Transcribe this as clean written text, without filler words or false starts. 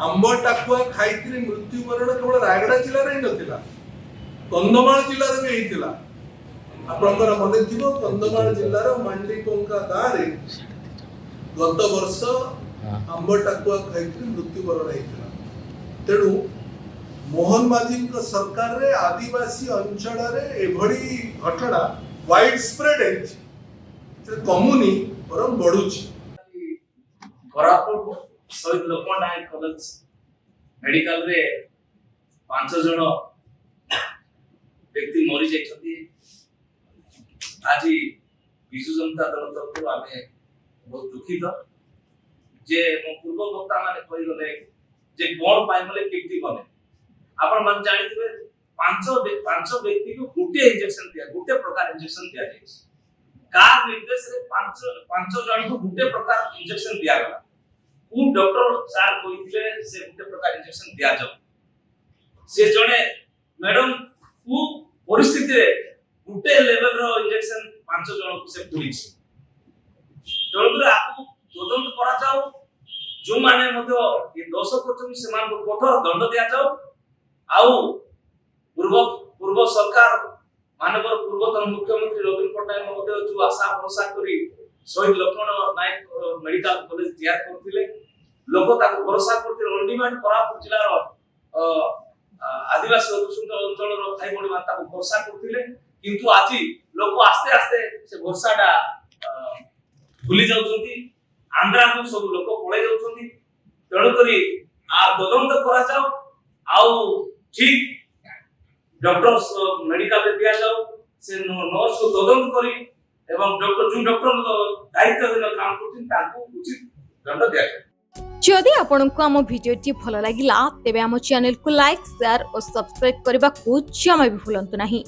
आंब टाकुआ खाई मृत्युवरण केवल रायगड़ा जिले में ही नथिला, कंधमाल जिले में भी होता। आपंकर मन थी कंधमाल जिलार मांडीपंका गाँव में गत वर्ष आंब टाकुआ खाई मृत्युवरण होता। तेणु मोहन माझी सरकार रे आदिवासी अंचल एभली घटना वाइड स्प्रेड है, कमुनी बरं बढ़ुची। कोरापुट शहीद लोकमान नायक कॉलेज मेडिकल रे 5 जन व्यक्ति मरी जाइछथि। आज विजु जनता दल तरफ आमे बहुत दुखित जे मो पूर्व वक्ता माने कहि गले जे कोन पाइ मले केति बने आपण मन जानिथिबे 5 व्यक्ति को गुटे इंजेक्शन दिया, गुटे प्रकार इंजेक्शन दिया जाइछ। कार निर्देश रे 5 जन को गुटे प्रकार इंजेक्शन दिया गला। उ डॉक्टर सार कहिथिले से गुटे प्रकार इंजेक्शन दिया जाऊ। से जने मैडम उ परिस्थिति रे गुटे लेवल रो इंजेक्शन 5 जन को से पुलिस तोरे आपको तदंत करा जाऊ। जो माने मध्य ये दोष करछन सेमान को कठोर दंड दिया जाऊ। आउ पूर्व सरकार मानवर पूर्वतन मुख्यमंत्री रवीन पटनायक महोदय जो आशा भरोसा करी शहीद लक्ष्मण नायक मेडिकल कॉलेज तैयार करथिले, लोक ताको भरोसा करथिले। ऑन डिमांड कोरापुट जिल्लार आदिवासी अधुषित अंचलर भाई बणी माता को भरोसा करथिले, किंतु आज लोक आस्ते आस्ते से भरोसाटा भूली जाउछंती। आंध्रा को सब लोक पळै जाउछंती। तेणु करी आ तदंत करा जाऊ। आउ ठीक डॉक्टर मेडिकल रे दिया जाऊ। से नर्स को तदंत करी एवं डॉक्टर जो डॉक्टर दायित्व काम करथिन ताको उचित दंड दिया जाऊ। जदि आपंक आम भिडी भल लगा तेब आम चैनल को लाइक, शेयर और सब्सक्राइब करने को जमा भी भूलु नहीं।